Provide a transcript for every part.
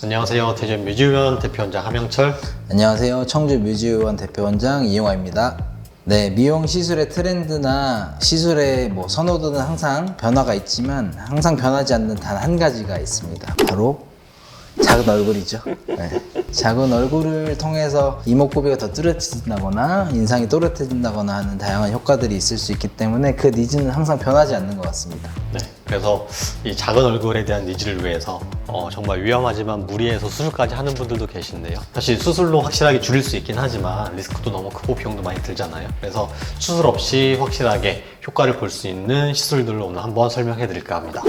안녕하세요. 대전 뮤지원 대표원장 함영철. 안녕하세요. 청주 뮤지원 대표원장 이용화입니다. 네, 미용 시술의 트렌드나 시술의 선호도는 항상 변화가 있지만 항상 변하지 않는 단 한 가지가 있습니다. 바로 작은 얼굴이죠. 네. 작은 얼굴을 통해서 이목구비가 더 뚜렷해진다거나 인상이 또렷해진다거나 하는 다양한 효과들이 있을 수 있기 때문에 그 니즈는 항상 변하지 않는 것 같습니다. 네, 그래서 이 작은 얼굴에 대한 니즈를 위해서 정말 위험하지만 무리해서 수술까지 하는 분들도 계신데요. 사실 수술로 확실하게 줄일 수 있긴 하지만 리스크도 너무 크고 비용도 많이 들잖아요. 그래서 수술 없이 확실하게 효과를 볼 수 있는 시술들을 오늘 한번 설명해 드릴까 합니다.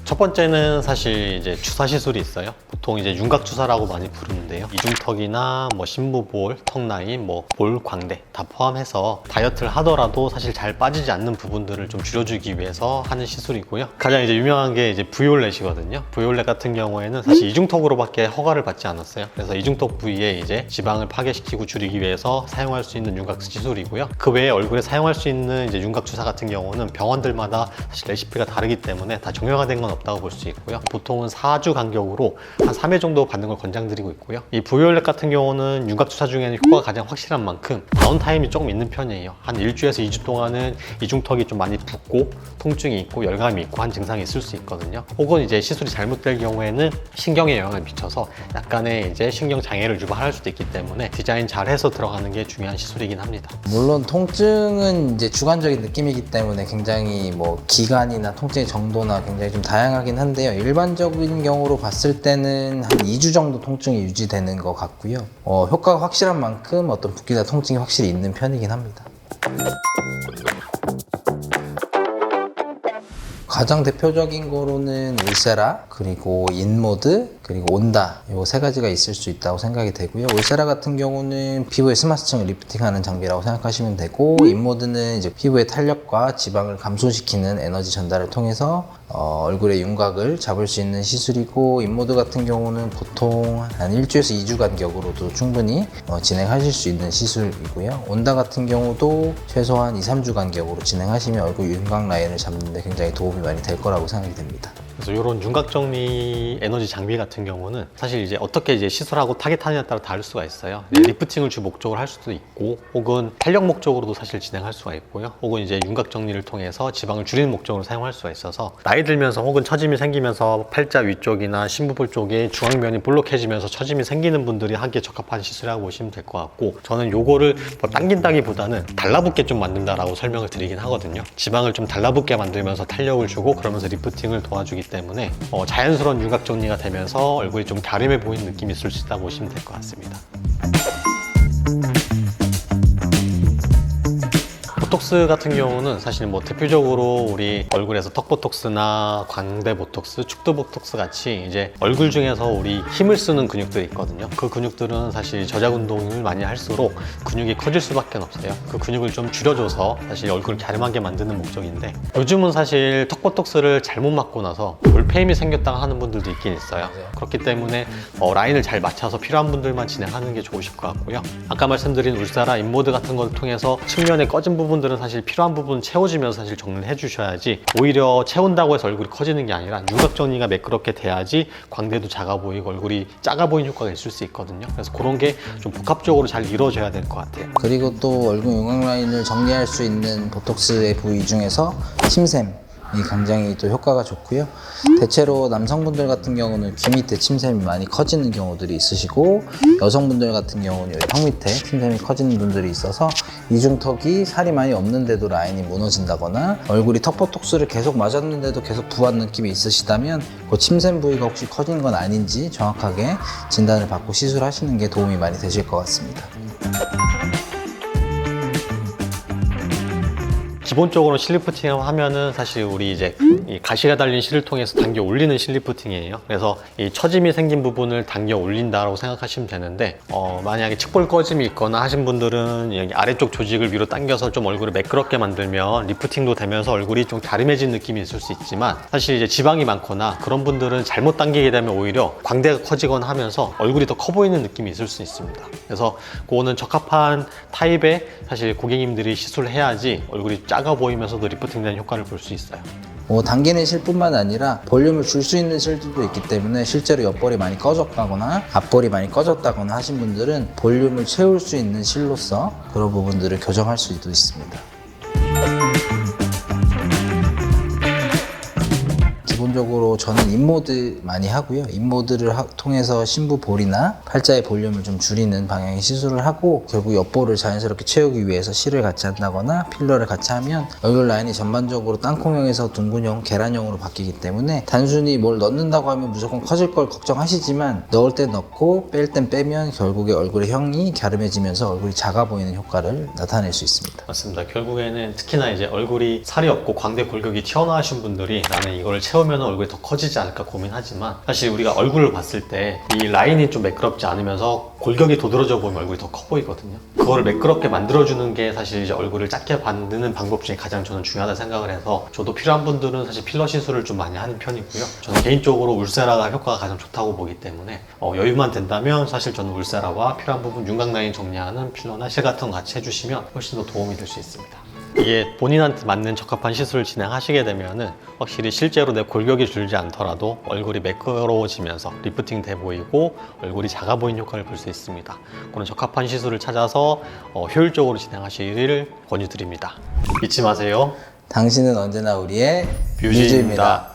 첫 번째는 사실 이제 주사 시술이 있어요. 보통 이제 윤곽 주사라고 많이 부르는데요. 이중턱이나 심부볼, 턱 라인, 볼, 광대 다 포함해서 다이어트를 하더라도 사실 잘 빠지지 않는 부분들을 좀 줄여주기 위해서 하는 시술이고요. 가장 이제 유명한 게 이제 V올렛이거든요. V올렛 같은 경우에는 사실 이중턱으로밖에 허가를 받지 않았어요. 그래서 이중턱 부위에 이제 지방을 파괴시키고 줄이기 위해서 사용할 수 있는 윤곽 시술이고요. 그 외에 얼굴에 사용할 수 있는 이제 윤곽 주사 같은 경우는 병원들마다 사실 레시피가 다르기 때문에 다 정형화된 건 없다고 볼 수 있고요. 보통은 4주 간격으로 한 3회 정도 받는 걸 권장드리고 있고요. 이 V올렛 같은 경우는 윤곽 주사 중에는 효과가 가장 확실한 만큼 다운타임이 조금 있는 편이에요. 한 1주에서 2주 동안은 이중턱이 좀 많이 붓고 통증이 있고 열감이 있고 한 증상이 있을 수 있거든요. 혹은 이제 시술이 잘못될 경우에는 신경에 영향을 미쳐서 약간의 이제 신경 장애를 유발할 수도 있기 때문에 디자인 잘 해서 들어가는 게 중요한 시술이긴 합니다. 물론 통증은 이제 주관적인 느낌이기 때문에 굉장히 기간이나 통증의 정도나 굉장히 좀 다양하긴 한데요. 일반적인 경우로 봤을 때는 한 2주 정도 통증이 유지되는 것 같고요. 효과가 확실한 만큼 어떤 붓기나 통증이 확실히 있는 편이긴 합니다. 가장 대표적인 거로는 울세라, 그리고 인모드, 그리고 온다, 이 세 가지가 있을 수 있다고 생각이 되고요. 울세라 같은 경우는 피부의 스마스층을 리프팅하는 장비라고 생각하시면 되고, 인모드는 이제 피부의 탄력과 지방을 감소시키는 에너지 전달을 통해서 얼굴의 윤곽을 잡을 수 있는 시술이고, 인모드 같은 경우는 보통 한 1주에서 2주 간격으로도 충분히 진행하실 수 있는 시술이고요. 온다 같은 경우도 최소한 2, 3주 간격으로 진행하시면 얼굴 윤곽 라인을 잡는 데 굉장히 도움이 많이 될 거라고 생각이 됩니다. 그래서 이런 윤곽 정리 에너지 장비 같은 경우는 사실 이제 어떻게 이제 시술하고 타겟하느냐에 따라 다를 수가 있어요. 리프팅을 주 목적으로 할 수도 있고, 혹은 탄력 목적으로도 사실 진행할 수가 있고요. 혹은 이제 윤곽 정리를 통해서 지방을 줄이는 목적으로 사용할 수가 있어서 나이 들면서 혹은 처짐이 생기면서 팔자 위쪽이나 심부볼 쪽에 중앙면이 볼록해지면서 처짐이 생기는 분들이 하기에 적합한 시술이라고 보시면 될 것 같고, 저는 요거를 당긴다기보다는 달라붙게 좀 만든다라고 설명을 드리긴 하거든요. 지방을 좀 달라붙게 만들면서 탄력을 주고 그러면서 리프팅을 도와주기 때문에 자연스러운 윤곽 정리가 되면서 얼굴이 좀 갸름해 보이는 느낌이 있을 수 있다고 보시면 될 것 같습니다. 보톡스 같은 경우는 사실 대표적으로 우리 얼굴에서 턱 보톡스나 광대 보톡스, 축두 보톡스 같이 이제 얼굴 중에서 우리 힘을 쓰는 근육들이 있거든요. 그 근육들은 사실 저작 운동을 많이 할수록 근육이 커질 수밖에 없어요. 그 근육을 좀 줄여줘서 사실 얼굴을 갸름하게 만드는 목적인데, 요즘은 사실 턱 보톡스를 잘못 맞고 나서 볼페임이 생겼다가 하는 분들도 있긴 있어요. 그렇기 때문에 라인을 잘 맞춰서 필요한 분들만 진행하는 게 좋으실 것 같고요. 아까 말씀드린 울사라, 인모드 같은 걸 통해서 측면에 꺼진 부분들은 사실 필요한 부분 채워주면서 사실 정리를 해주셔야지, 오히려 채운다고 해서 얼굴이 커지는 게 아니라 윤곽 정리가 매끄럽게 돼야지 광대도 작아 보이고 얼굴이 작아 보이는 효과가 있을 수 있거든요. 그래서 그런 게 좀 복합적으로 잘 이루어져야 될 것 같아요. 그리고 또 얼굴 윤곽 라인을 정리할 수 있는 보톡스의 부위 중에서 침샘이 굉장히 또 효과가 좋고요. 대체로 남성분들 같은 경우는 귀 밑에 침샘이 많이 커지는 경우들이 있으시고, 여성분들 같은 경우는 여기 턱 밑에 침샘이 커지는 분들이 있어서 이중턱이 살이 많이 없는데도 라인이 무너진다거나, 얼굴이 턱 보톡스를 계속 맞았는데도 계속 부한 느낌이 있으시다면 그 침샘 부위가 혹시 커진 건 아닌지 정확하게 진단을 받고 시술하시는 게 도움이 많이 되실 것 같습니다. 기본적으로 실리프팅을 하면은 사실 우리 이제 이 가시가 달린 실을 통해서 당겨 올리는 실리프팅이에요. 그래서 이 처짐이 생긴 부분을 당겨 올린다라고 생각하시면 되는데, 만약에 측볼 꺼짐이 있거나 하신 분들은 여기 아래쪽 조직을 위로 당겨서 좀 얼굴을 매끄럽게 만들면 리프팅도 되면서 얼굴이 좀 갸름해진 느낌이 있을 수 있지만, 사실 이제 지방이 많거나 그런 분들은 잘못 당기게 되면 오히려 광대가 커지거나 하면서 얼굴이 더 커 보이는 느낌이 있을 수 있습니다. 그래서 그거는 적합한 타입의 사실 고객님들이 시술을 해야지 얼굴이 작아 보이면서도 리프팅되는 효과를 볼 수 있어요. 당기는 실뿐만 아니라 볼륨을 줄 수 있는 실들도 있기 때문에 실제로 옆볼이 많이 꺼졌다거나 앞볼이 많이 꺼졌다거나 하신 분들은 볼륨을 채울 수 있는 실로서 그런 부분들을 교정할 수도 있습니다. 기본적으로 저는 인모드 많이 하고요. 인모드를 통해서 심부 볼이나 팔자의 볼륨을 좀 줄이는 방향의 시술을 하고, 결국 옆볼을 자연스럽게 채우기 위해서 실을 같이 한다거나 필러를 같이 하면 얼굴 라인이 전반적으로 땅콩형에서 둥근형, 계란형으로 바뀌기 때문에 단순히 뭘 넣는다고 하면 무조건 커질 걸 걱정하시지만, 넣을 땐 넣고 뺄 땐 빼면 결국에 얼굴의 형이 갸름해지면서 얼굴이 작아 보이는 효과를 나타낼 수 있습니다. 맞습니다. 결국에는 특히나 이제 얼굴이 살이 없고 광대 골격이 튀어나오신 분들이 나는 이거를 채우면 얼굴이 더 커지지 않을까 고민하지만, 사실 우리가 얼굴을 봤을 때 이 라인이 좀 매끄럽지 않으면서 골격이 도드라져 보이면 얼굴이 더 커 보이거든요. 그거를 매끄럽게 만들어주는 게 사실 이제 얼굴을 작게 만드는 방법 중에 가장 저는 중요하다 생각을 해서, 저도 필요한 분들은 사실 필러 시술을 좀 많이 하는 편이고요. 저는 개인적으로 울세라가 효과가 가장 좋다고 보기 때문에 여유만 된다면 사실 저는 울세라와 필요한 부분 윤곽 라인 정리하는 필러나 실 같은 거 같이 해주시면 훨씬 더 도움이 될 수 있습니다. 이게 본인한테 맞는 적합한 시술을 진행하시게 되면은 확실히 실제로 내 골격이 줄지 않더라도 얼굴이 매끄러워지면서 리프팅 돼 보이고 얼굴이 작아 보이는 효과를 볼 수 있습니다. 그런 적합한 시술을 찾아서 효율적으로 진행하시기를 권유드립니다. 잊지 마세요. 당신은 언제나 우리의 뮤즈입니다.